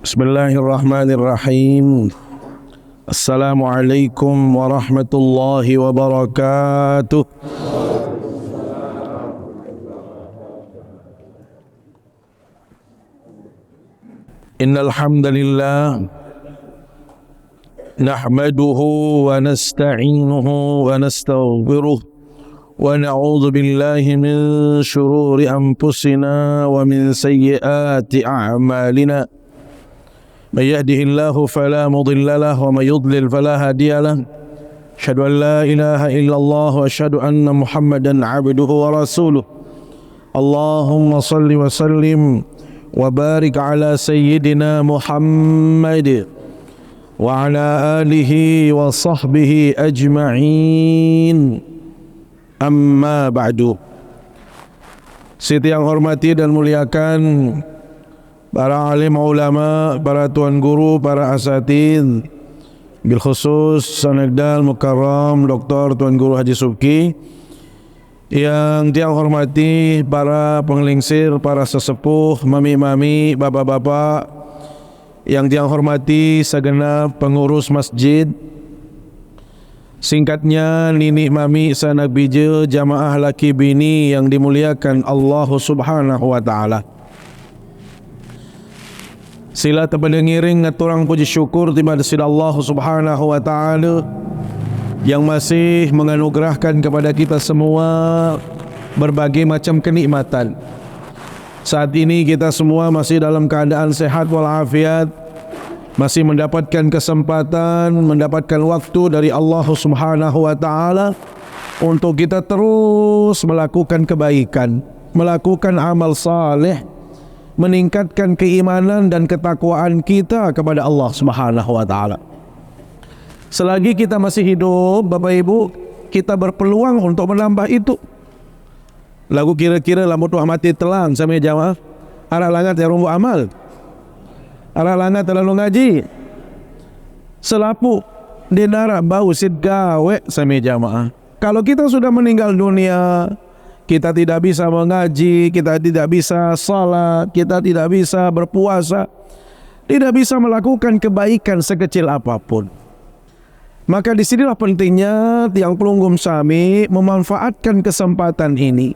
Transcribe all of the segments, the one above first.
Bismillahirrahmanirrahim. Assalamualaikum warahmatullahi wabarakatuh. Innal hamdalillah nahmaduhu wa nasta'inuhu wa nastaghfiruh wa na'udzu billahi min shururi anfusina wa min sayyiati a'malina. من يهده الله فلا مضل له ومن يضلل فلا هادي له أشهد أن لا إله إلا الله وأشهد أن محمدا عبده ورسوله اللهم صل وسلم وبارك على سيدنا محمد وعلى آله وصحبه أجمعين أما بعد. Siti yang hormati dan muliakan para alim ulama, para tuan guru, para asatidz, bil khusus Sanagdal Mukarram Dr. Tuan Guru Haji Subki, yang dia hormati para penglingsir, para sesepuh, mami-mami, bapak-bapak, yang dia hormati segenap pengurus masjid, singkatnya nini mami sanak bije jamaah laki bini yang dimuliakan Allah Subhanahu wa taala. Sila terpendengiring ngaturang puji syukur kepada Allah Subhanahu wa taala yang masih menganugerahkan kepada kita semua berbagai macam kenikmatan. Saat ini kita semua masih dalam keadaan sehat walafiat, masih mendapatkan kesempatan, mendapatkan waktu dari Allah Subhanahu wa taala untuk kita terus melakukan kebaikan, melakukan amal saleh, meningkatkan keimanan dan ketakwaan kita kepada Allah Subhanahu wa taala. Selagi kita masih hidup, Bapak Ibu, kita berpeluang untuk menambah itu. Lagu kira-kira lamun tuah mati telang sama jamaah, arah langat ya rumbu amal. Arah langat terlalu ngaji. Selapu dinara bau sid gawe sama jamaah. Kalau kita sudah meninggal dunia, kita tidak bisa mengaji, kita tidak bisa salat, kita tidak bisa berpuasa, tidak bisa melakukan kebaikan sekecil apapun. Maka disinilah pentingnya tiang pelunggum sami memanfaatkan kesempatan ini.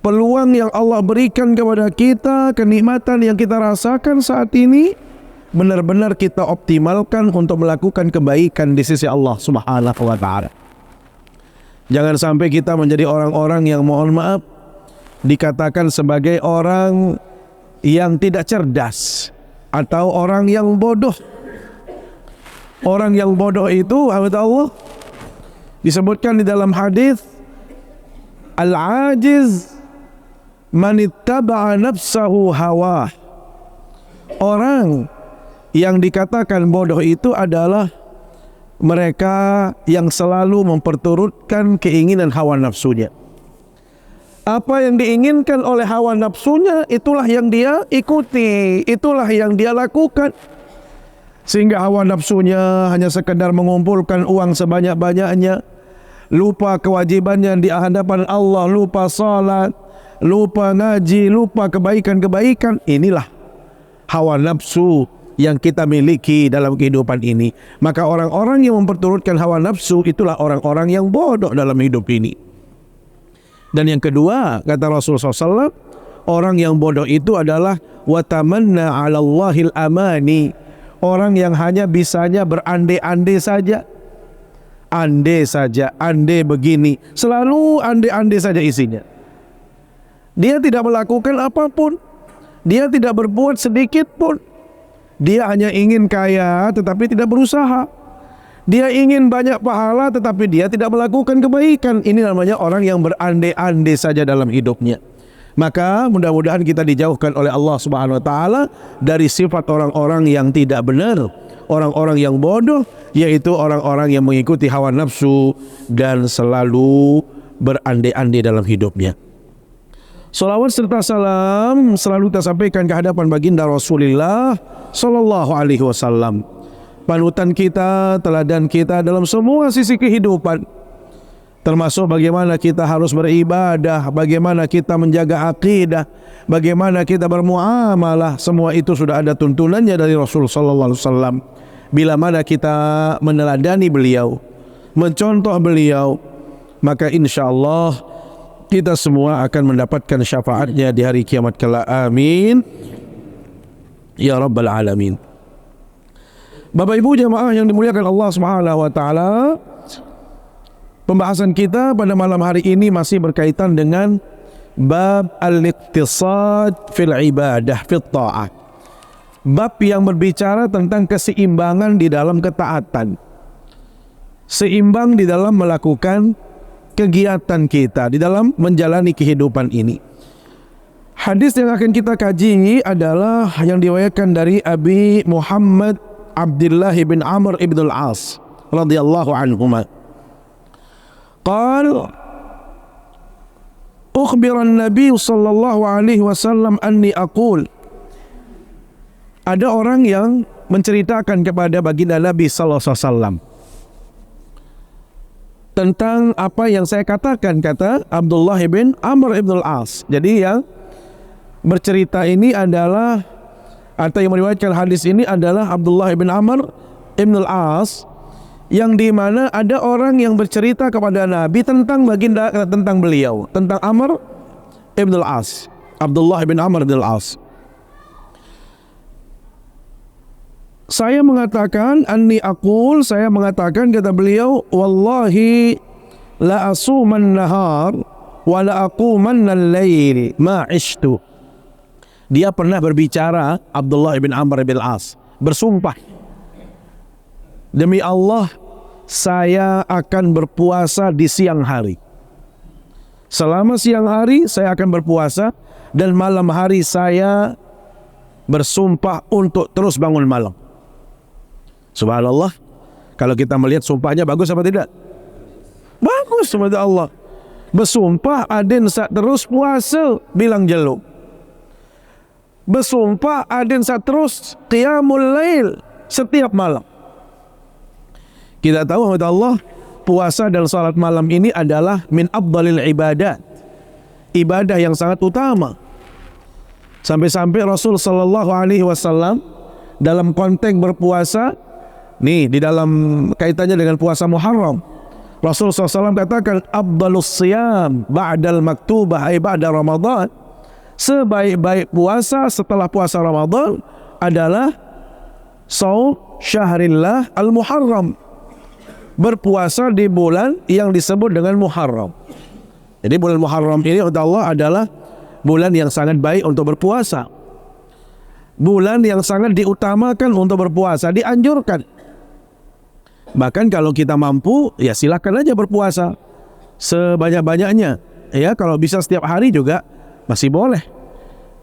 Peluang yang Allah berikan kepada kita, kenikmatan yang kita rasakan saat ini, benar-benar kita optimalkan untuk melakukan kebaikan di sisi Allah Subhanahu wa ta'ala. Jangan sampai kita menjadi orang-orang yang mohon maaf dikatakan sebagai orang yang tidak cerdas atau orang yang bodoh. Orang yang bodoh itu Allah disebutkan di dalam hadis, al-ajiz man ittaba'a nafsahu hawah. Orang yang dikatakan bodoh itu adalah mereka yang selalu memperturutkan keinginan hawa nafsunya. Apa yang diinginkan oleh hawa nafsunya, itulah yang dia ikuti, itulah yang dia lakukan. Sehingga hawa nafsunya hanya sekedar mengumpulkan uang sebanyak-banyaknya, lupa kewajibannya di hadapan Allah, lupa salat, lupa ngaji, lupa kebaikan-kebaikan. Inilah hawa nafsu yang kita miliki dalam kehidupan ini. Maka orang-orang yang memperturutkan hawa nafsu itulah orang-orang yang bodoh dalam hidup ini. Dan yang kedua, kata Rasulullah SAW, orang yang bodoh itu adalah watamanna 'alallahil amani, orang yang hanya bisanya berandai-andai saja. Andai saja, andai begini, selalu andai-andai saja isinya. Dia tidak melakukan apapun, dia tidak berbuat sedikit pun. Dia hanya ingin kaya tetapi tidak berusaha. Dia ingin banyak pahala tetapi dia tidak melakukan kebaikan. Ini namanya orang yang berandai-andai saja dalam hidupnya. Maka mudah-mudahan kita dijauhkan oleh Allah Subhanahu wa taala dari sifat orang-orang yang tidak benar, orang-orang yang bodoh, yaitu orang-orang yang mengikuti hawa nafsu dan selalu berandai-andai dalam hidupnya. Salawat serta salam selalu kita sampaikan ke hadapan baginda Rasulullah sallallahu alaihi wasallam, panutan kita, teladan kita dalam semua sisi kehidupan. termasuk bagaimana kita harus beribadah, bagaimana kita menjaga akidah, bagaimana kita bermuamalah. Semua itu sudah ada tuntunannya dari Rasul sallallahu alaihi wasallam. Bila mana kita meneladani beliau, mencontoh beliau, maka insyaallah kita semua akan mendapatkan syafaatnya di hari kiamat kelak. Amin ya rabbal alamin. Bapak Ibu jamaah yang dimuliakan Allah Subhanahu wa taala, pembahasan kita pada malam hari ini masih berkaitan dengan bab al-iqtisad fil ibadah fit ta'at. Bab yang berbicara tentang keseimbangan di dalam ketaatan. Seimbang di dalam melakukan kegiatan kita, di dalam menjalani kehidupan ini. Hadis yang akan kita kaji adalah yang diriwayatkan dari Abi Muhammad Abdullah bin Amr ibn al-As radhiyallahu anhuma. قال أخبر النبي صلى الله عليه وسلم أني أقول. Ada orang yang menceritakan kepada baginda Nabi sallallahu alaihi wasallam tentang apa yang saya katakan, kata Abdullah bin Amr ibn al-As. Jadi yang bercerita ini adalah, atau yang meriwayatkan hadis ini adalah Abdullah bin Amr ibn al-As, yang di mana ada orang yang bercerita kepada Nabi tentang baginda, tentang beliau, tentang Amr ibn al-As, Abdullah bin Amr ibn al-As. Saya mengatakan, anni aqul, saya mengatakan, kata beliau, wallahi la asuman nahar wa la aquman al-lail ma ishtu. Dia pernah berbicara, Abdullah bin Amr bin al-As, bersumpah, demi Allah, saya akan berpuasa di siang hari. Selama siang hari saya akan berpuasa, dan malam hari saya bersumpah untuk terus bangun malam. Subhanallah, kalau kita melihat sumpahnya bagus apa tidak? Bagus, subhanallah. Allah bersumpah adin saat terus puasa bilang jeluk. Bersumpah adin saat terus qiyamul lail setiap malam. Kita tahu Allah, puasa dan salat malam ini adalah min afdalil ibadat, ibadah yang sangat utama. Sampai-sampai Rasul sallallahu alaihi wasallam dalam konteks berpuasa, nih di dalam kaitannya dengan puasa Muharram, Rasul SAW katakan, afdalus siyam ba'dal maktubah ay ba'da Ramadan. Sebaik-baik puasa setelah puasa Ramadan adalah saum syahrillah al-Muharram, berpuasa di bulan yang disebut dengan Muharram. Jadi bulan Muharram ini kata Allah adalah bulan yang sangat baik untuk berpuasa, bulan yang sangat diutamakan untuk berpuasa, dianjurkan. Bahkan kalau kita mampu, ya silakan aja berpuasa sebanyak-banyaknya. Ya, kalau bisa setiap hari juga masih boleh,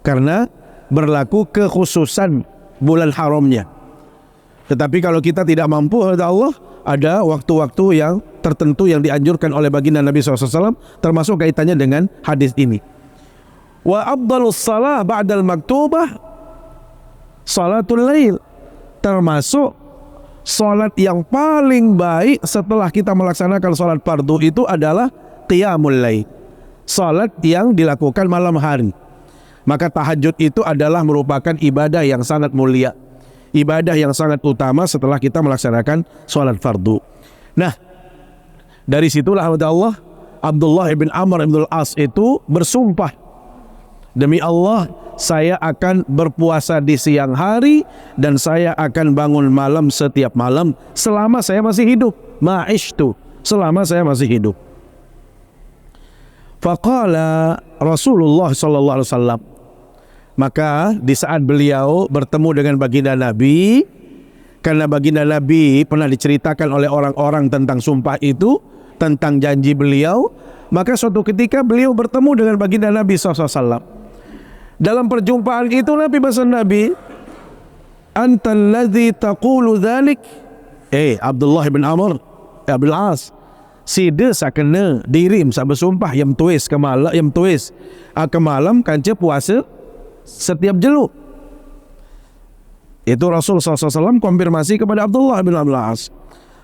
karena berlaku kekhususan bulan haramnya. Tetapi kalau kita tidak mampu, kata Allah, ada waktu-waktu yang tertentu yang dianjurkan oleh baginda Nabi SAW, termasuk kaitannya dengan hadis ini. Wa afdalus salah ba'dal maktubah salatul lail, termasuk salat yang paling baik setelah kita melaksanakan salat fardu itu adalah qiyamul lail, salat yang dilakukan malam hari. Maka tahajud itu adalah merupakan ibadah yang sangat mulia, ibadah yang sangat utama setelah kita melaksanakan salat fardu. Nah, dari situlah Allah, Abdullah bin Amr bin al-As itu bersumpah, demi Allah, saya akan berpuasa di siang hari dan saya akan bangun malam setiap malam selama saya masih hidup. Ma'ishtu, selama saya masih hidup. Faqala Rasulullah sallallahu alaihi wasallam, maka di saat beliau bertemu dengan baginda Nabi, karena baginda Nabi pernah diceritakan oleh orang-orang tentang sumpah itu, tentang janji beliau, maka suatu ketika beliau bertemu dengan baginda Nabi SAW. Dalam perjumpaan itu Nabi pesan Nabi, antal ladzi taqulu dzalik. Abdullah bin Amr bin As, sida sakena dirim sa bersumpah yang tuis ke malam kanca puasa setiap jeluk. Itu Rasul SAW konfirmasi kepada Abdullah bin As.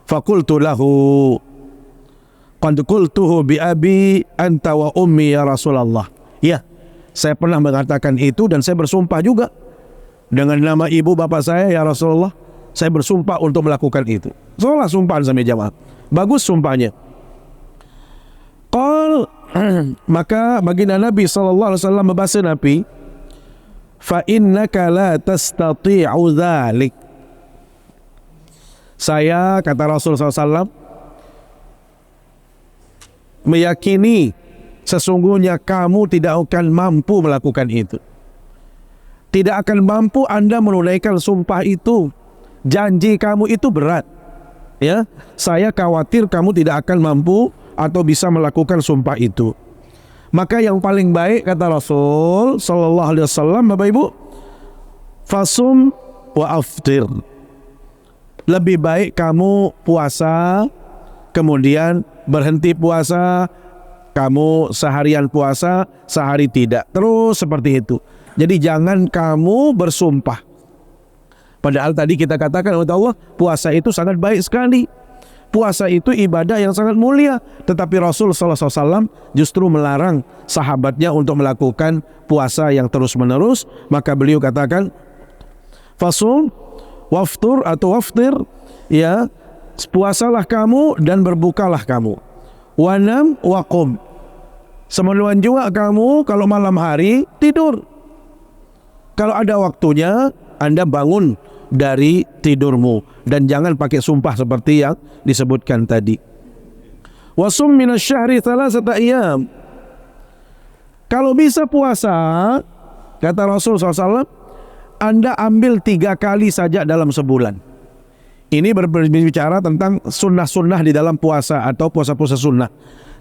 Faqultu lahu, qad qultuhu bi abi anta wa ummi ya Rasulullah. Ya, saya pernah mengatakan itu dan saya bersumpah juga dengan nama ibu bapak saya ya Rasulullah. Saya bersumpah untuk melakukan itu. Soalnya sumpahan sama jamaah. Bagus sumpahnya. Maka baginda Nabi sallallahu alaihi wasallam membahas Nabi, fa innaka la tastati'u dzalik. Saya, kata Rasul SAW, meyakini sesungguhnya kamu tidak akan mampu melakukan itu. Tidak akan mampu Anda menunaikan sumpah itu. Janji kamu itu berat. Ya, saya khawatir kamu tidak akan mampu atau bisa melakukan sumpah itu. Maka yang paling baik, kata Rasul sallallahu alaihi wasallam, Bapak Ibu, fasum wa aftir. Lebih baik kamu puasa, kemudian berhenti puasa, kamu seharian puasa, sehari tidak. Terus seperti itu. Jadi jangan kamu bersumpah. Padahal tadi kita katakan oleh Allah, puasa itu sangat baik sekali. Puasa itu ibadah yang sangat mulia. Tetapi Rasul SAW justru melarang sahabatnya untuk melakukan puasa yang terus-menerus. Maka beliau katakan, fasum waftur atau waftir, ya, puasalah kamu dan berbukalah kamu. Wanam waqum. Semeluan juga kamu kalau malam hari tidur. Kalau ada waktunya Anda bangun dari tidurmu dan jangan pakai sumpah seperti yang disebutkan tadi. Wasum minasyahri thalathata ayyam. Kalau bisa puasa, kata Rasul SAW, Anda ambil 3 kali saja dalam sebulan. Ini berbicara tentang sunnah-sunnah di dalam puasa atau puasa-puasa sunnah.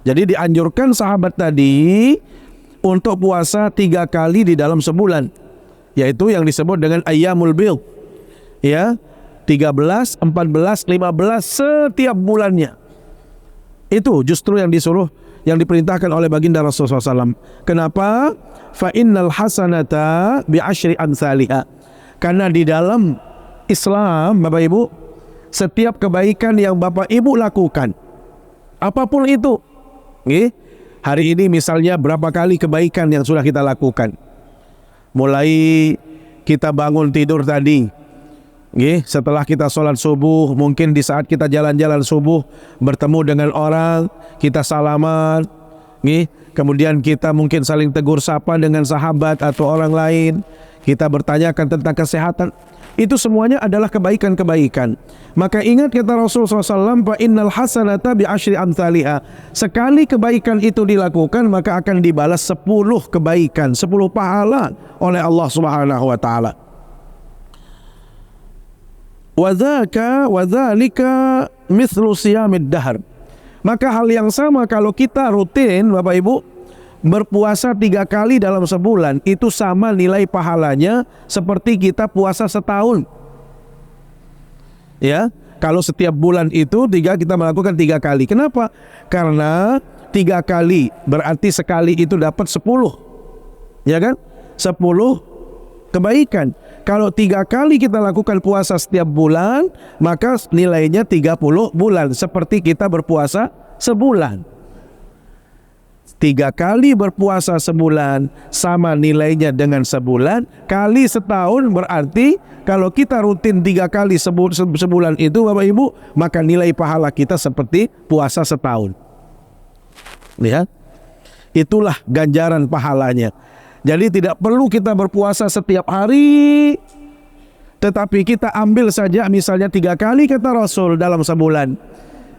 Jadi dianjurkan sahabat tadi untuk puasa 3 kali di dalam sebulan, yaitu yang disebut dengan ayyamul bidh. Ya, 13, 14, 15 setiap bulannya. Itu justru yang disuruh, yang diperintahkan oleh baginda Rasulullah SAW. Kenapa? Fa innal hasanata bi asyri amsalha. Karena di dalam Islam, Bapak Ibu, setiap kebaikan yang Bapak Ibu lakukan, apapun itu, hari ini misalnya berapa kali kebaikan yang sudah kita lakukan. Mulai kita bangun tidur tadi, setelah kita sholat subuh, mungkin di saat kita jalan-jalan subuh bertemu dengan orang, kita salaman, kemudian kita mungkin saling tegur sapa dengan sahabat atau orang lain, kita bertanyakan tentang kesehatan. Itu semuanya adalah kebaikan-kebaikan. Maka ingat kata Rasulullah SAW, fa innal hasanata bi asyri amsalha. Sekali kebaikan itu dilakukan, maka akan dibalas 10 kebaikan, 10 pahala oleh Allah Subhanahu wa taala. Wa dzalika mithlu siyamid dahr. Maka hal yang sama kalau kita rutin, Bapak Ibu, berpuasa 3 kali dalam sebulan, itu sama nilai pahalanya seperti kita puasa setahun. Ya, kalau setiap bulan itu kita melakukan 3 kali. Kenapa? Karena 3 kali berarti sekali itu dapat 10. Ya kan? 10 kebaikan. Kalau 3 kali kita lakukan puasa setiap bulan, maka nilainya 30 bulan. Seperti kita berpuasa sebulan. 3 kali berpuasa sebulan sama nilainya dengan sebulan, kali setahun berarti kalau kita rutin 3 kali sebulan itu, Bapak Ibu, maka nilai pahala kita seperti puasa setahun. Lihat, itulah ganjaran pahalanya. Jadi tidak perlu kita berpuasa setiap hari, tetapi kita ambil saja misalnya 3 kali kata Rasul dalam sebulan.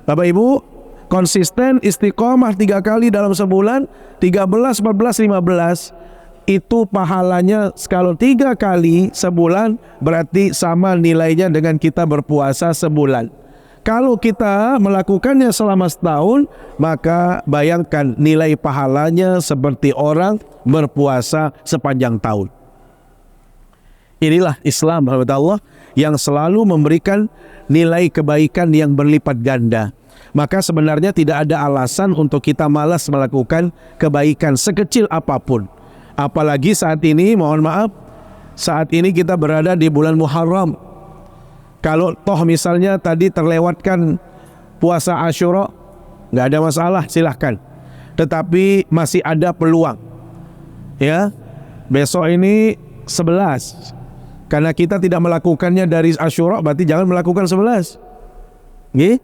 Bapak Ibu, konsisten istiqomah 3 kali dalam sebulan, 13, 14, 15, itu pahalanya kalau 3 kali sebulan berarti sama nilainya dengan kita berpuasa sebulan. Kalau kita melakukannya selama setahun, maka bayangkan nilai pahalanya seperti orang berpuasa sepanjang tahun. Inilah Islam, rahmatullah, yang selalu memberikan nilai kebaikan yang berlipat ganda. Maka sebenarnya tidak ada alasan untuk kita malas melakukan kebaikan sekecil apapun. Apalagi saat ini, mohon maaf, saat ini kita berada di bulan Muharram. Kalau toh misalnya tadi terlewatkan puasa Asyura, nggak ada masalah, silahkan. Tetapi masih ada peluang. Ya, besok ini 11. Karena kita tidak melakukannya dari Asyura, berarti jangan melakukan 11. Nggih?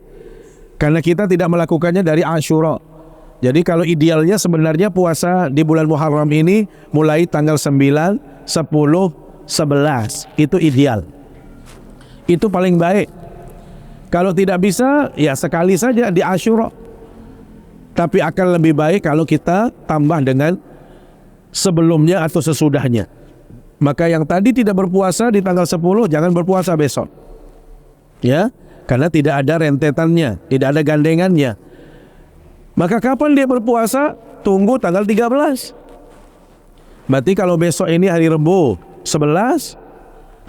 Karena kita tidak melakukannya dari Asyura. Jadi kalau idealnya sebenarnya puasa di bulan Muharram ini mulai tanggal 9, 10, 11. Itu ideal. Itu paling baik. Kalau tidak bisa, ya sekali saja di Asyura. Tapi akan lebih baik kalau kita tambah dengan sebelumnya atau sesudahnya. Maka yang tadi tidak berpuasa di tanggal 10, jangan berpuasa besok. Ya, karena tidak ada rentetannya, tidak ada gandengannya. Maka kapan dia berpuasa? Tunggu tanggal 13. Berarti kalau besok ini hari Rabu 11,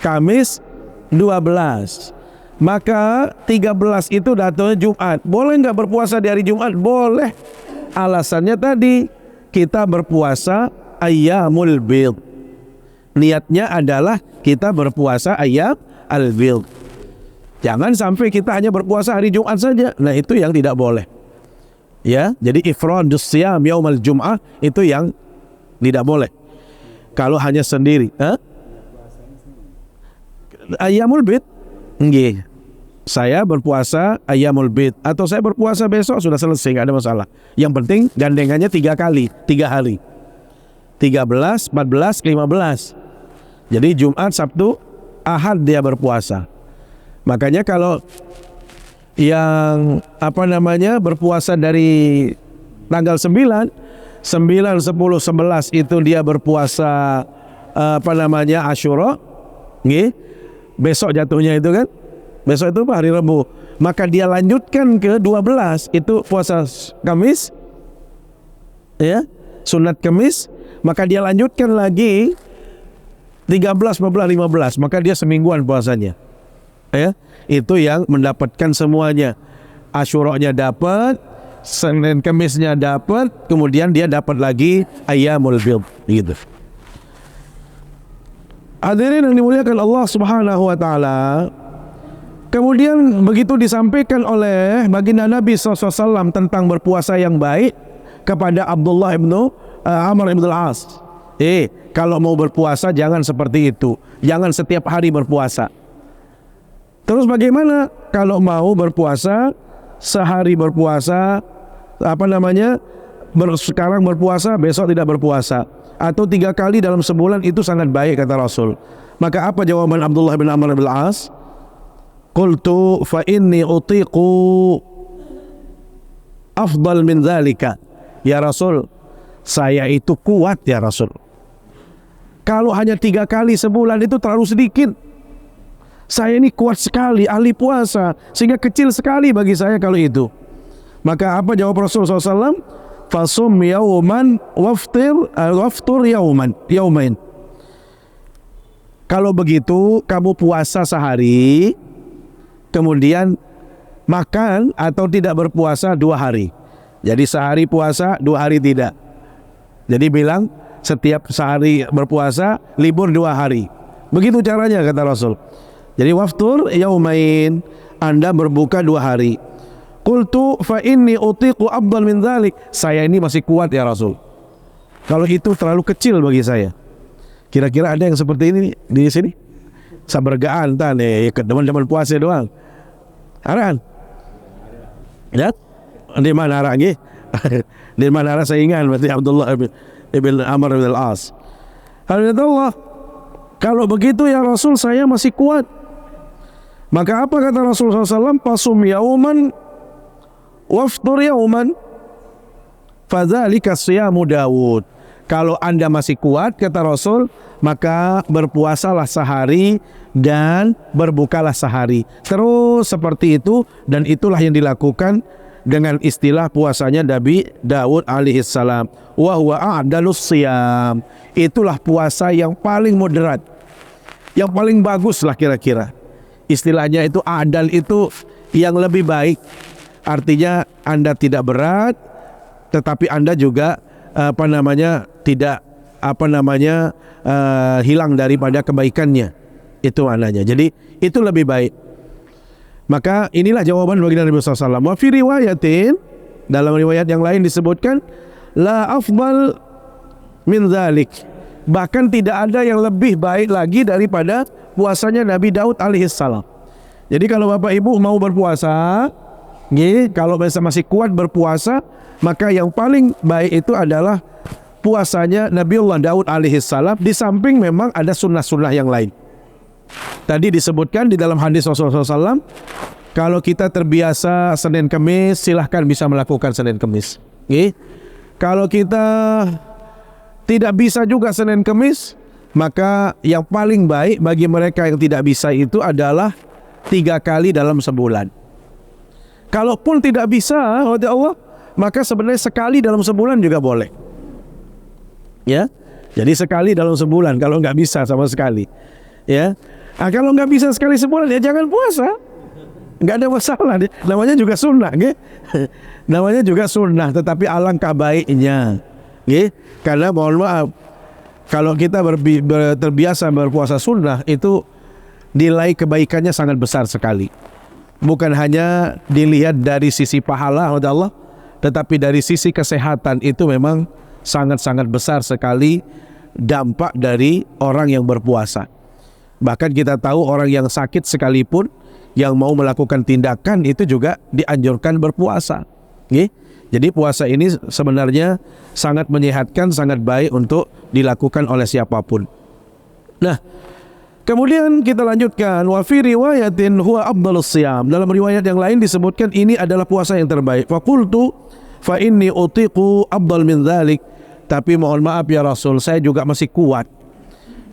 Kamis 12. Maka 13 itu datangnya Jumat. Boleh nggak berpuasa di hari Jumat? Boleh. Alasannya tadi kita berpuasa ayyamul bid. Niatnya adalah kita berpuasa ayyam al-bid. Jangan sampai kita hanya berpuasa hari Jumat saja. Nah, itu yang tidak boleh. Ya, jadi ifradus siyam yaumal jum'ah itu yang tidak boleh. Kalau hanya sendiri, ayyamul bid, nggih. Saya berpuasa ayyamul bid atau saya berpuasa besok sudah selesai, nggak ada masalah. Yang penting gandengannya 3 kali, 3 hari. 13, 14, 15. Jadi Jumat, Sabtu, Ahad dia berpuasa. Makanya kalau yang berpuasa dari tanggal 9, 10, 11 itu dia berpuasa Asyura, nggih. Besok jatuhnya itu kan. Besok itu hari Rabu. Maka dia lanjutkan ke 12 itu puasa Kamis. Ya, sunat Kamis, maka dia lanjutkan lagi 13, 14, 15, maka dia semingguan puasanya. Ya, itu yang mendapatkan semuanya. Asyuranya dapat, Senin Kamisnya dapat, kemudian dia dapat lagi ayyamul bid gitu. Hadirin yang dimuliakan Allah Subhanahu wa taala. Kemudian begitu disampaikan oleh baginda Nabi SAW tentang berpuasa yang baik kepada Abdullah bin Amr bin al-As. Kalau mau berpuasa jangan seperti itu. Jangan setiap hari berpuasa. Terus bagaimana kalau mau berpuasa, sehari berpuasa, sekarang berpuasa, besok tidak berpuasa, atau 3 kali dalam sebulan, itu sangat baik kata Rasul. Maka apa jawaban Abdullah bin Amr bin al-As? Qultu fa inni utiqu afdal min dzalika. Ya Rasul, saya itu kuat ya Rasul. Kalau hanya 3 kali sebulan itu terlalu sedikit. Saya ini kuat sekali, ahli puasa, sehingga kecil sekali bagi saya kalau itu. Maka apa jawab Rasulullah SAW? Fasum yauman waftur yaumain. Kalau begitu kamu puasa sehari, kemudian makan atau tidak berpuasa 2 hari. Jadi sehari puasa, 2 hari tidak. Jadi bilang setiap sehari berpuasa, libur 2 hari. Begitu caranya kata Rasul. Jadi waftur yaumain, Anda berbuka 2 hari. Qultu fa inni utiqu afdal min dzalik. Saya ini masih kuat ya Rasul. Kalau itu terlalu kecil bagi saya. Kira-kira ada yang seperti ini di sini? Sabergaan tan ke teman-teman puasa doang. Aran. Ya? Di mana arah nggih? Di mana arah saingan berarti Abdullah ibn Amr bin al-As. Alhamdulillah. Kalau begitu ya Rasul, saya masih kuat. Maka apa kata Rasulullah SAW? Fasum yauman waftur yauman fadzalika siyamu Daud. Kalau Anda masih kuat kata Rasul, maka berpuasalah sehari dan berbukalah sehari. Terus seperti itu, dan itulah yang dilakukan dengan istilah puasanya Nabi Daud alaihissalam. Wa huwa a'dalus siyam. Itulah puasa yang paling moderat, yang paling bagus lah kira-kira. Istilahnya itu adal, itu yang lebih baik. Artinya Anda tidak berat, tetapi Anda juga tidak hilang daripada kebaikannya. Itu maknanya. Jadi itu lebih baik. Maka inilah jawaban bagi Nabi SAW. Wa fi riwayatin, Dalam riwayat yang lain disebutkan la afdal min dzalik. Bahkan tidak ada yang lebih baik lagi daripada puasanya Nabi Daud alaihissalam. Jadi kalau Bapak Ibu mau berpuasa, kalau masih kuat berpuasa, maka yang paling baik itu adalah puasanya Nabiullah Daud alaihissalam, di samping memang ada sunnah-sunnah yang lain. Tadi disebutkan di dalam hadis Rasulullah SAW, kalau kita terbiasa Senin Kemis, silahkan bisa melakukan Senin Kemis. Kalau kita tidak bisa juga Senin Kemis, maka yang paling baik bagi mereka yang tidak bisa itu adalah 3 kali dalam sebulan. Kalaupun tidak bisa, ya Allah, maka sebenarnya sekali dalam sebulan juga boleh. Ya, jadi sekali dalam sebulan kalau nggak bisa sama sekali. Ya, kalau nggak bisa sekali sebulan ya jangan puasa. Nggak ada masalah. Namanya juga sunnah, namanya juga sunnah. Tetapi alangkah baiknya, karena mohon maaf, kalau kita terbiasa berpuasa sunnah itu nilai kebaikannya sangat besar sekali. Bukan hanya dilihat dari sisi pahala Allah, tetapi dari sisi kesehatan itu memang sangat-sangat besar sekali dampak dari orang yang berpuasa. Bahkan kita tahu orang yang sakit sekalipun yang mau melakukan tindakan itu juga dianjurkan berpuasa. Jadi puasa ini sebenarnya sangat menyehatkan, sangat baik untuk dilakukan oleh siapapun. Nah, kemudian kita lanjutkan, wa fi riwayatin huwa afdhalus shiyam. Dalam riwayat yang lain disebutkan ini adalah puasa yang terbaik. Fa qultu fa inni utiqu afdal min dzalik. Tapi mohon maaf ya Rasul, saya juga masih kuat.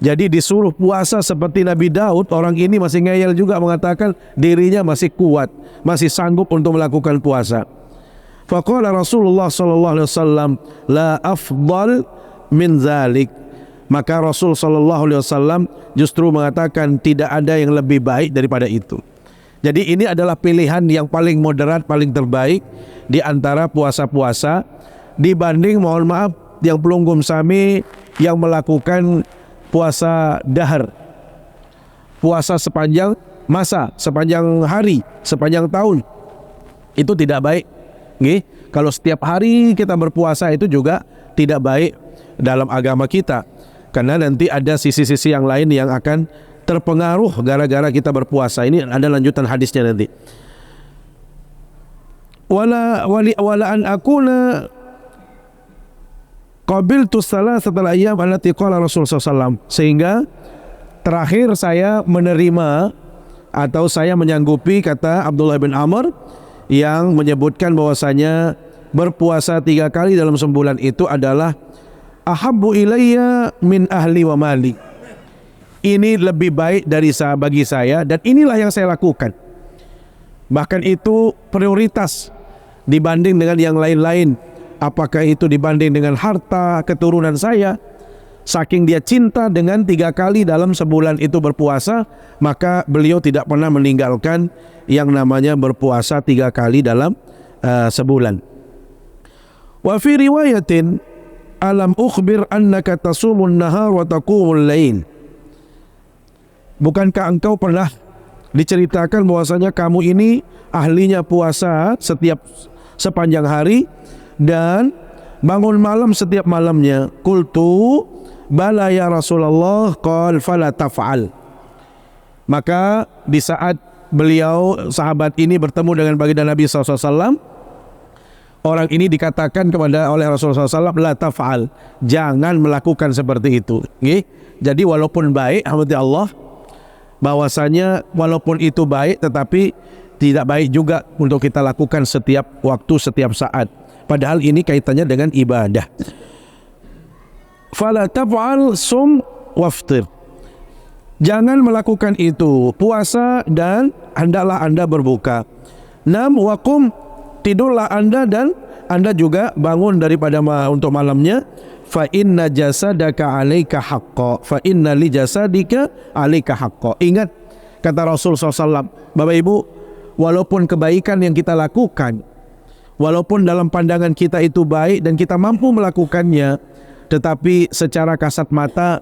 Jadi disuruh puasa seperti Nabi Daud, orang ini masih ngeyel juga mengatakan dirinya masih kuat, masih sanggup untuk melakukan puasa. Faqala Rasulullah sallallahu alaihi wasallam la afdal min dzalik. Maka Rasul sallallahu alaihi wasallam justru mengatakan tidak ada yang lebih baik daripada itu. Jadi ini adalah pilihan yang paling moderat, paling terbaik di antara puasa-puasa dibanding mohon maaf yang pelunggum sami yang melakukan puasa dahar, puasa sepanjang masa, sepanjang hari, sepanjang tahun. Itu tidak baik. Kalau setiap hari kita berpuasa itu juga tidak baik dalam agama kita, karena nanti ada sisi-sisi yang lain yang akan terpengaruh gara-gara kita berpuasa. Ini ada lanjutan hadisnya nanti. Wala an akuna qabiltu salasata ayyam allati qala Rasulullah SAW. Sehingga terakhir saya menerima atau saya menyanggupi, kata Abdullah bin Amr, yang menyebutkan bahwasanya berpuasa 3 kali dalam sebulan itu adalah ahabbu ilayya min ahli wa mali. Ini lebih baik bagi saya dan inilah yang saya lakukan. Bahkan itu prioritas dibanding dengan yang lain-lain. Apakah itu dibanding dengan harta keturunan saya? Saking dia cinta dengan 3 kali dalam sebulan itu berpuasa, maka beliau tidak pernah meninggalkan yang namanya berpuasa 3 kali dalam sebulan. Wa fi riwayatin alam ukhbir annaka tasumun nahar wa taqumul lail. Bukankah engkau pernah diceritakan bahwasanya kamu ini ahlinya puasa sepanjang hari dan bangun malam setiap malamnya? Qultu bala ya Rasulullah, qal fala taf'al. Maka di saat beliau sahabat ini bertemu dengan baginda Nabi SAW, orang ini dikatakan oleh Rasulullah SAW, la taf'al, jangan melakukan seperti itu. Jadi walaupun baik, alhamdulillah Allah, bahwasanya walaupun itu baik, tetapi tidak baik juga untuk kita lakukan setiap waktu, setiap saat. Padahal ini kaitannya dengan ibadah. Fala taf'al sum waftir. Jangan melakukan itu, puasa dan hendaklah Anda berbuka. Nam waqum, tidurlah Anda dan Anda juga bangun daripada untuk malamnya. Fa inna jasadaka 'alaika haqqo, fa inna li jasadika 'alaika haqqo. Ingat kata Rasul SAW, Bapak Ibu, walaupun kebaikan yang kita lakukan, walaupun dalam pandangan kita itu baik dan kita mampu melakukannya, tetapi secara kasat mata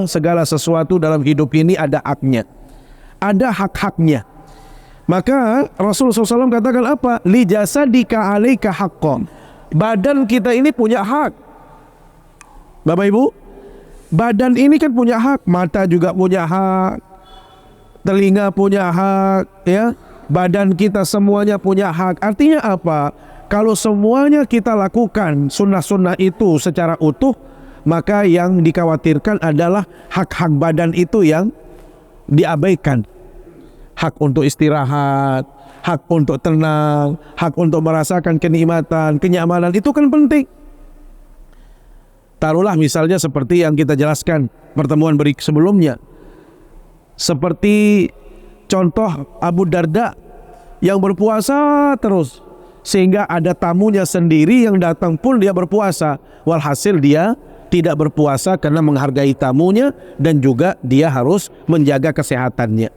segala sesuatu dalam hidup ini ada haknya, ada hak-haknya. Maka Rasulullah SAW katakan apa? Li jasadika alaika haqqan. Badan kita ini punya hak. Bapak Ibu, badan ini kan punya hak. Mata juga punya hak, telinga punya hak, ya. Badan kita semuanya punya hak. Artinya apa? Kalau semuanya kita lakukan sunnah-sunnah itu secara utuh, maka yang dikhawatirkan adalah hak-hak badan itu yang diabaikan. Hak untuk istirahat, hak untuk tenang, hak untuk merasakan kenikmatan, kenyamanan, itu kan penting. Taruhlah misalnya seperti yang kita jelaskan pertemuan sebelumnya. Seperti contoh Abu Darda yang berpuasa terus, sehingga ada tamunya sendiri yang datang pun dia berpuasa. Walhasil dia tidak berpuasa karena menghargai tamunya dan juga dia harus menjaga kesehatannya.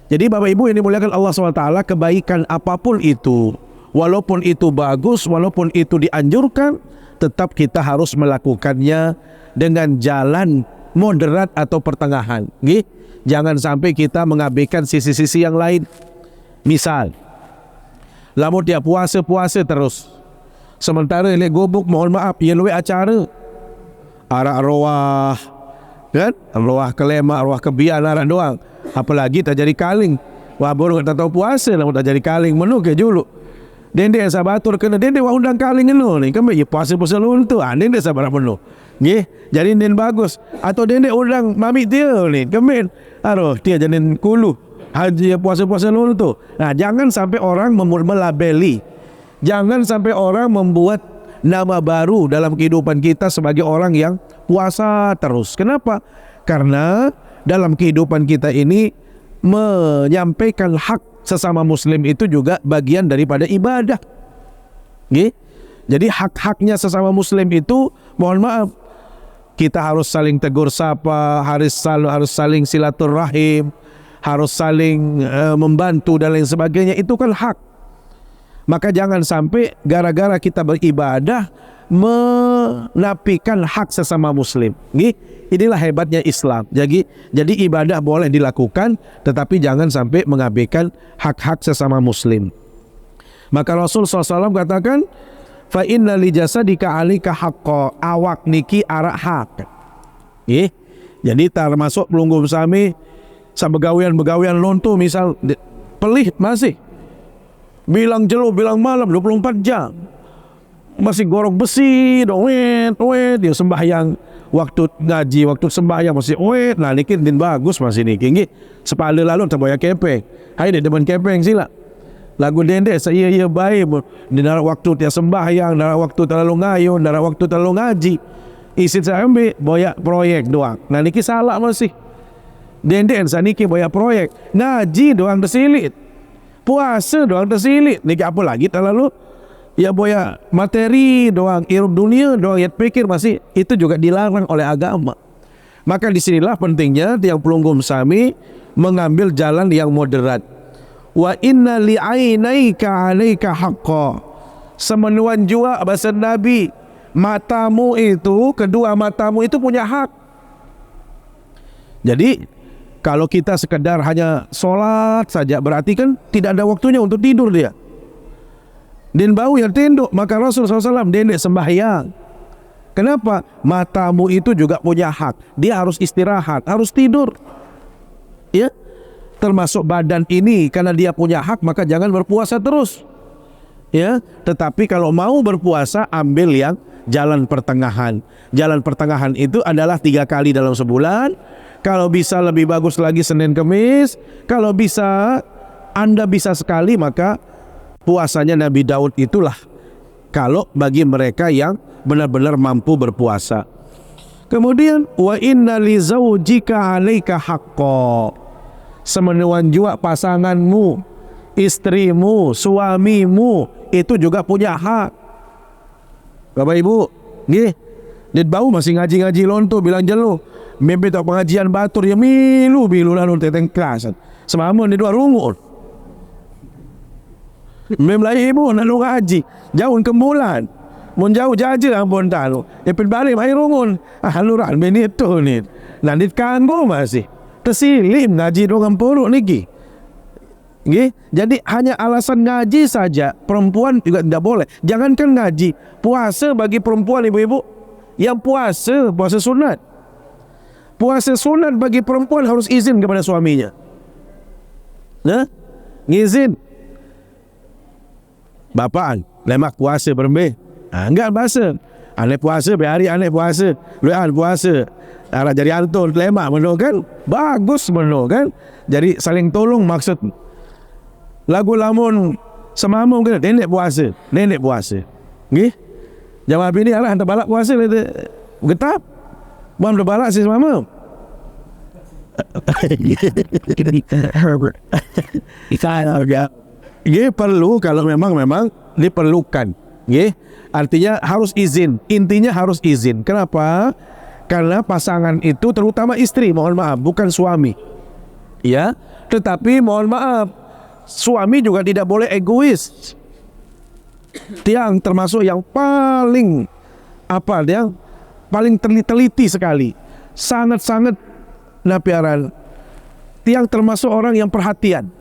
Jadi Bapak Ibu yang dimuliakan Allah SWT, kebaikan apapun itu, walaupun itu bagus, walaupun itu dianjurkan, tetap kita harus melakukannya dengan jalan moderat atau pertengahan. Jangan sampai kita mengabaikan sisi-sisi yang lain. Misal, lamun dia puasa terus, sementara ele gobok, mohon maaf, ia luwe acara arak arwah, kan? Arwah kelema, arwah kebian, arak doang. Apalagi tak jadi kaling. Wah baru tak tahu puasa lah tak jadi kaling menu ke julu. Dende yang sabatur kena dende wah undang kaling enu ni. Kami ya puasa lu tu. Dende sabar menu. Nggih, jadi den bagus. Atau dende undang mami dia ni. Kami aduh dia jadi kulu. Haji puasa lu tu. Nah, jangan sampai orang melabeli. Jangan sampai orang membuat nama baru dalam kehidupan kita sebagai orang yang puasa terus. Kenapa? Karena dalam kehidupan kita ini menyampaikan hak sesama muslim itu juga bagian daripada ibadah. Jadi hak-haknya sesama muslim itu, mohon maaf, kita harus saling tegur sapa, harus saling silaturahim, harus saling membantu dan lain sebagainya. Itu kan hak. Maka jangan sampai gara-gara kita beribadah menafikan hak sesama muslim. Inilah hebatnya Islam. Jadi ibadah boleh dilakukan, tetapi jangan sampai mengabaikan hak-hak sesama muslim. Maka Rasul SAW katakan, fa inna li jasadika alika haqqo, awak niki arak hak. Jadi termasuk pelunggum sami sabegawian lontu misal pelih masih bilang jelo bilang malam 24 jam masih gorok besi dong, dia sembahyang waktu ngaji, waktu sembahyang masih nah niki din bagus masih niki sepala lalu terbayar kepeng hai dia depan kepeng sila lagu dende saya ia baik di dalam waktu dia sembahyang, dalam waktu terlalu ngayun, dalam waktu terlalu ngaji isi saya ambil boyak proyek doang. Nah niki salah masih dende saniki boyak proyek ngaji doang tersilit, puasa doang tersilit, niki apa lagi terlalu ya boya materi doang, hirup dunia doang, ya pikir masih itu juga dilarang oleh agama. Maka disinilah pentingnya tiang pelunggum sami mengambil jalan yang moderat. Wa inna li'ainaika 'alaika haqqo. Semenuan jua bahasa Nabi, matamu itu, kedua matamu itu punya hak. Jadi kalau kita sekedar hanya sholat saja, berarti kan tidak ada waktunya untuk tidur dia. Dan bau yang tenduk, maka Rasulullah SAW dendek sembahyang. Kenapa? Matamu itu juga punya hak. Dia harus istirahat, harus tidur. Ya, termasuk badan ini karena dia punya hak, maka jangan berpuasa terus. Ya, tetapi kalau mau berpuasa ambil yang jalan pertengahan. Jalan pertengahan itu adalah 3 kali dalam sebulan. Kalau bisa lebih bagus lagi Senin Kemis. Kalau bisa Anda bisa sekali, maka puasanya Nabi Daud itulah kalau bagi mereka yang benar-benar mampu berpuasa. Kemudian wa inna li zaujika 'alaika haqqo. Semenuan jua pasanganmu, istrimu, suamimu itu juga punya hak. Bapak Ibu, nggih. Dit bau masih ngaji-ngaji lonto bilang jelo. Mimpi tak pengajian batur ya milu lalu teteng kelas. Semama di dua rungut. Memlai ibu nak lu ngaji jauh ke bulan mun jauh jaja ampun talu epin balik mai rungun haluran benito ni nanti kanggo masih tersilim ngaji dong puruk niki Nggih, jadi hanya alasan ngaji saja perempuan juga tidak boleh. Jangankan ngaji, puasa bagi perempuan ibu-ibu, yang puasa sunat. Puasa sunat bagi perempuan harus izin kepada suaminya. Nah, ngizin. Bapak lemak puasa berembih. Enggak puasa. Ane puasa berhari ane puasa. Luan puasa. Arah jadi antul lemak menurut kan? Bagus menurut kan? Jadi saling tolong maksud. Lagu lamun semamung ke nenek puasa. Nggih. Jamaah bini arah hantar balak puasa getap. Bukan berbalak si semamung. Nggih, perlu kalau memang diperlukan. Nggih. Artinya harus izin. Intinya harus izin. Kenapa? Karena pasangan itu terutama istri, mohon maaf, bukan suami. Ya, tetapi mohon maaf, suami juga tidak boleh egois. Tiang termasuk yang paling dia paling teliti sekali. Sangat-sangat napiaran. Tiang termasuk orang yang perhatian.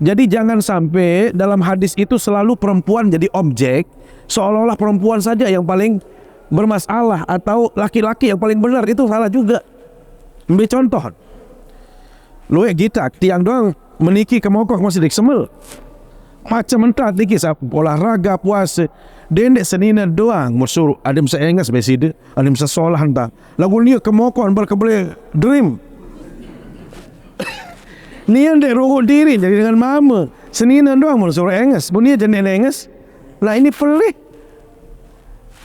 Jadi jangan sampai dalam hadis itu selalu perempuan jadi objek, seolah-olah perempuan saja yang paling bermasalah atau laki-laki yang paling benar. Itu salah juga. Ambil contoh. Lu kita tiang doang meniki kemokoh masih dik semel. Macam mentah niki olahraga puasa. Dendek senina doang musuh ada masa engas beside, ada masa solah entah. Lagu ni kemokoh berkebele dream. Nian dek rogo diri jadi dengan mama. Senina doang musuh engas. Bunia jadi engas. Lah ini pelik.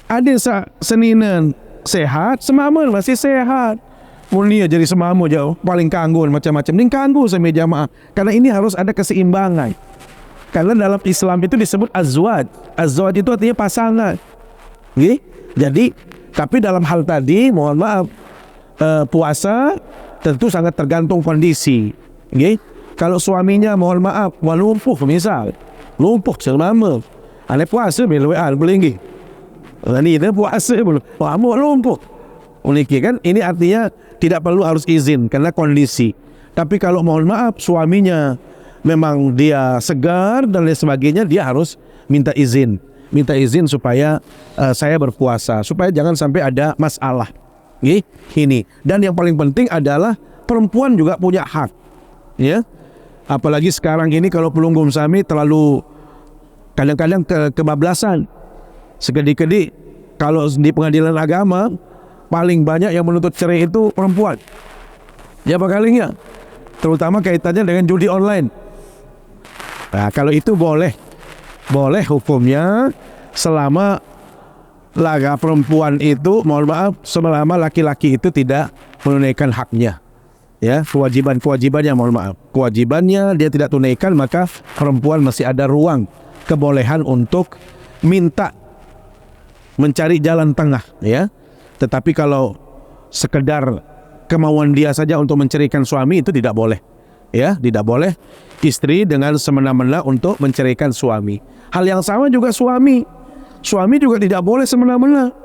Ada senina sehat, semama masih sehat. Mulia jadi semamu jauh paling kanggun macam-macam. Ini kanggu sama jamaah. Karena ini harus ada keseimbangan. Karena dalam Islam itu disebut azwaj. Azwaj itu artinya pasangan. Nggih? Jadi, tapi dalam hal tadi mohon maaf, puasa tentu sangat tergantung kondisi. Nggih? Kalau suaminya mohon maaf lumpuh misal, lumpuh selama ane puasa beloan boleh nggih. Ini dia puasa belum. Kamu lumpuh. Uniki kan ini artinya tidak perlu harus izin karena kondisi. Tapi kalau mohon maaf suaminya memang dia segar dan lain sebagainya, dia harus minta izin supaya saya berpuasa, supaya jangan sampai ada masalah. Ini. Dan yang paling penting adalah perempuan juga punya hak. Ya. Apalagi sekarang ini kalau pelunggum sami terlalu kadang-kadang kebablasan. Sekedi-kedi kalau di pengadilan agama paling banyak yang menuntut cerai itu perempuan. Ya kalinya, terutama kaitannya dengan judi online. Nah, kalau itu boleh hukumnya selama laga perempuan itu, mohon maaf, selama laki-laki itu tidak menunaikan haknya. Ya, kewajibannya mohon maaf. Kewajibannya dia tidak tunaikan, maka perempuan masih ada ruang kebolehan untuk minta mencari jalan tengah, ya. Tetapi kalau sekedar kemauan dia saja untuk menceraikan suami itu tidak boleh. Ya, tidak boleh istri dengan semena-mena untuk menceraikan suami. Hal yang sama juga suami. Suami juga tidak boleh semena-mena.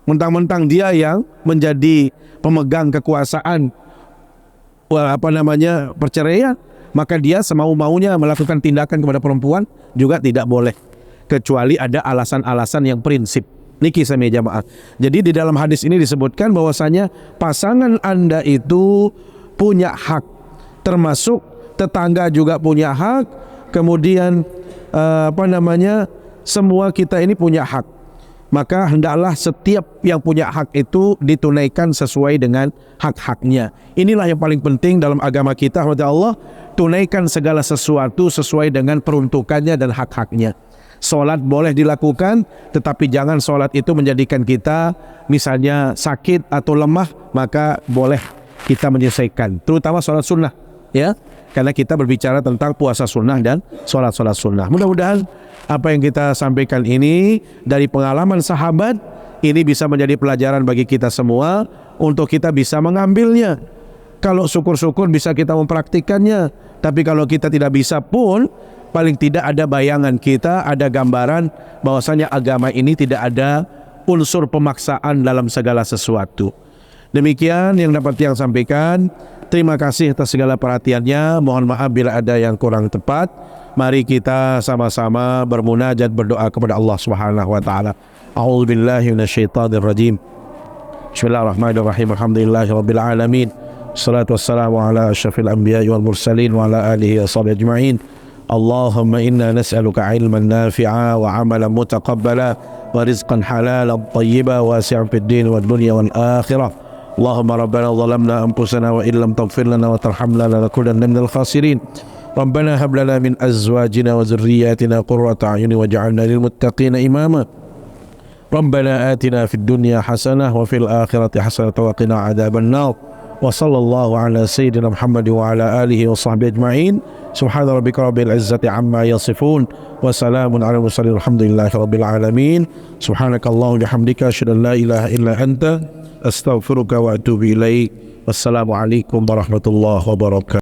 Mentang-mentang dia yang menjadi pemegang kekuasaan perceraian, maka dia semau-maunya melakukan tindakan kepada perempuan juga tidak boleh. Kecuali ada alasan-alasan yang prinsip. Niki sama jamaah. Jadi di dalam hadis ini disebutkan bahwasanya pasangan Anda itu punya hak, termasuk tetangga juga punya hak. Kemudian semua kita ini punya hak. Maka hendaklah setiap yang punya hak itu ditunaikan sesuai dengan hak-haknya. Inilah yang paling penting dalam agama kita. Allah, tunaikan segala sesuatu sesuai dengan peruntukannya dan hak-haknya. Solat boleh dilakukan, tetapi jangan solat itu menjadikan kita misalnya sakit atau lemah, maka boleh kita menyelesaikan. Terutama solat sunnah, ya, karena kita berbicara tentang puasa sunnah dan solat-solat sunnah. Mudah-mudahan apa yang kita sampaikan ini dari pengalaman sahabat ini bisa menjadi pelajaran bagi kita semua untuk kita bisa mengambilnya. Kalau syukur-syukur bisa kita mempraktikannya, tapi kalau kita tidak bisa pun paling tidak ada bayangan kita, ada gambaran bahwasanya agama ini tidak ada unsur pemaksaan dalam segala sesuatu. Demikian yang dapat yang sampaikan. Terima kasih atas segala perhatiannya. Mohon maaf bila ada yang kurang tepat. Mari kita sama-sama bermunajat, berdoa kepada Allah Subhanahu wa taala. A'udzubillahi minasyaitonir rajim. Bismillahirrahmanirrahim. Alhamdulillahirabbil alamin. Wassalatu wassalamu ala asyrafil anbiya'i wal mursalin wa ala alihi washabihi ajma'in. Allahumma inna nas'aluka ilman nafi'a wa 'amalan mutaqabbala wa rizqan halalan thayyiban wasi'an fid din wad dunya wal akhirah. Allahumma rabbana zalamna anfusana wa illam taghfir lana wa tarhamna lanakunanna minal khasirin. Rabbana hab lana min azwajina wa dhurriyyatina qurrata a'yun waj'alna lil muttaqina imama. Rabbana atina fid dunya hasanah wa fil akhirati hasanah wa qina adzaban nar. Wa sallallahu ala sayyidina Muhammad wa ala alihi wa sahbihi ajma'in. Subhana rabbika rabbil izzati amma yasifun wa salamun ala mursalin walhamdulillahi rabbil alamin. Subhanakallahumma bihamdika asyhadu an la ilaha illa anta astaghfiruka wa atubu ilaik. Wassalamu alaikum warahmatullahi wabarakatuh.